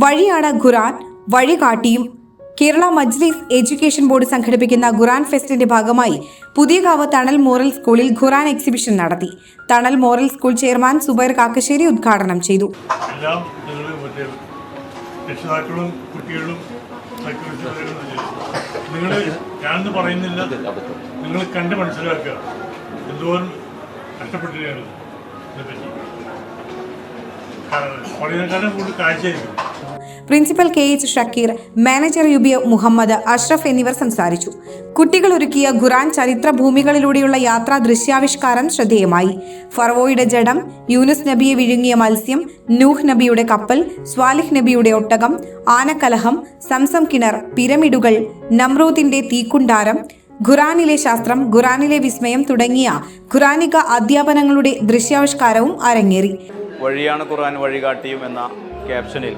വഴിയാണ് ഖുറാൻ വഴികാട്ടിയും. കേരള മജ്ലിസ് education board സംഘടിപ്പിക്കുന്ന ഖുറാൻ ഫെസ്റ്റിന്റെ ഭാഗമായി പുതിയകാവ് തണൽ മോറൽ സ്കൂളിൽ ഖുറാൻ എക്സിബിഷൻ നടത്തി. Thanal moral school chairman Zubair Kakkassery ഉദ്ഘാടനം ചെയ്തു. രക്ഷിതാക്കളും കുട്ടികളും ഞാനെന്ന് പറയുന്നില്ല, നിങ്ങൾ കണ്ട് മനസ്സിലാക്കുക എന്തോരം കഷ്ടപ്പെട്ടിരിക്കുകയാണ് ഇതിനെപ്പറ്റി. പറയുന്നതിനേക്കാളും കൂടുതൽ കാഴ്ചയായിരിക്കും. Principal KH Shakir, manager UB Muhammad, Ashraf എന്നിവർ സംസാരിച്ചു. കുട്ടികൾ ഒരുക്കിയ ഖുറാൻ ചരിത്ര ഭൂമികളിലൂടെയുള്ള യാത്രാ ദൃശ്യാവിഷ്കാരം ശ്രദ്ധേയമായി. ഫറവോയുടെ ജഡം, യൂനുസ് നബിയെ വിഴുങ്ങിയ മത്സ്യം, നൂഹ് നബിയുടെ കപ്പൽ, സ്വാലിഹ് നബിയുടെ ഒട്ടകം, ആനക്കലഹം, സംസം കിണർ, പിരമിഡുകൾ, നമ്രൂദിന്റെ തീക്കുണ്ടാരം, ഖുറാനിലെ ശാസ്ത്രം, ഖുറാനിലെ വിസ്മയം തുടങ്ങിയ ഖുറാനിക അധ്യാപനങ്ങളുടെ ദൃശ്യാവിഷ്കാരവും അരങ്ങേറി. വഴിയാണ് ഖുറാൻ വഴികാട്ടിയും എന്ന ക്യാപ്ഷനിൽ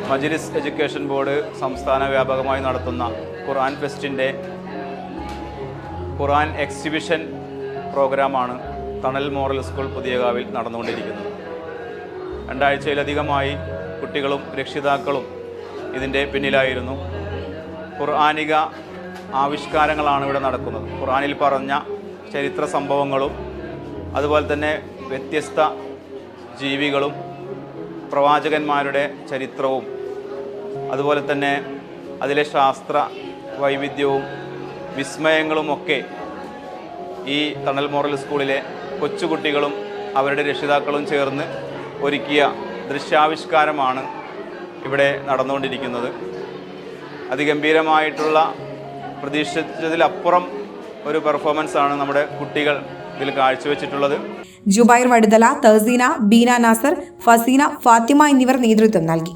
മജ്ലിസ് എഡ്യൂക്കേഷൻ ബോർഡ് സംസ്ഥാന വ്യാപകമായി നടത്തുന്ന ഖുറാൻ ഫെസ്റ്റിൻ്റെ ഖുറാൻ എക്സിബിഷൻ പ്രോഗ്രാമാണ് തണൽ മോറൽ സ്കൂൾ പുതിയകാവിൽ നടന്നുകൊണ്ടിരിക്കുന്നത്. 2 ആഴ്ചയിലധികമായി കുട്ടികളും രക്ഷിതാക്കളും ഇതിൻ്റെ പിന്നിലായിരുന്നു. ഖുർആനിക ആവിഷ്കാരങ്ങളാണ് ഇവിടെ നടക്കുന്നത്. ഖുർആനിൽ പറഞ്ഞ ചരിത്ര സംഭവങ്ങളും അതുപോലെ തന്നെ വ്യത്യസ്ത ജീവികളും പ്രവാചകന്മാരുടെ ചരിത്രവും അതുപോലെ തന്നെ അതിലെ ശാസ്ത്ര വൈവിധ്യവും വിസ്മയങ്ങളുമൊക്കെ ഈ തണൽ മോറൽ സ്കൂളിലെ കൊച്ചുകുട്ടികളും അവരുടെ രക്ഷിതാക്കളും ചേർന്ന് ഒരുക്കിയ ദൃശ്യാവിഷ്കാരമാണ് ഇവിടെ നടന്നുകൊണ്ടിരിക്കുന്നത്. അതിഗംഭീരമായിട്ടുള്ള പ്രതീക്ഷിച്ചതിലപ്പുറം ഒരു പെർഫോമൻസാണ് നമ്മുടെ കുട്ടികൾ ഇതിൽ കാഴ്ചവെച്ചിട്ടുള്ളത്. ജുബൈർ വടുതല, തഹസീന, ബീന നാസർ, ഫസീന, ഫാത്തിമ എന്നിവർ നേതൃത്വം നൽകി.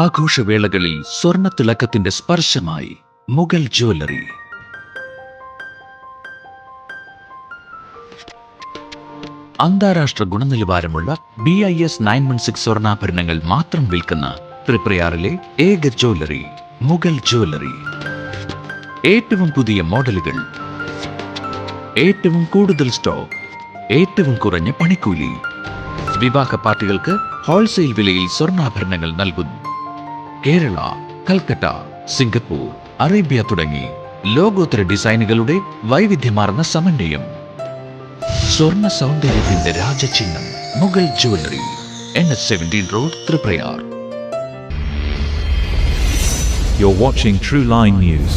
ആഘോഷവേളകളിൽ സ്വർണ്ണത്തിളക്കത്തിന്റെ സ്പർശമായി മുഗൾ ജ്വല്ലറി. അന്താരാഷ്ട്ര ഗുണനിലവാരമുള്ള BIS 916 സ്വർണ്ണാഭരണങ്ങൾ മാത്രം വിൽക്കുന്ന തൃപ്രയാറിലെ ഏക ജ്വല്ലറി മുഗൾ ജ്വല്ലറി. ഏറ്റവും പുതിയ മോഡലുകൾ, ഏറ്റവും കൂടുതൽ സ്റ്റോക്ക്, ഏറ്റവും കുറഞ്ഞ പണിക്കൂലി. വിവാഹ പാർട്ടികൾക്ക് ഹോൾസെയിൽ വിലയിൽ സ്വർണ്ണാഭരണങ്ങൾ നൽകുന്നു. കേരള, കൽക്കട്ട, സിംഗപ്പൂർ, അറേബ്യ തുടങ്ങി ലോകോത്തര ഡിസൈനുകളുടെ വൈവിധ്യമാർന്ന സമന്വയം. സ്വർണ്ണ സൗന്ദര്യത്തിന്റെ രാജചിഹ്നം Mughal jewellery, NH17 road, Triprayar. You're watching True Line News.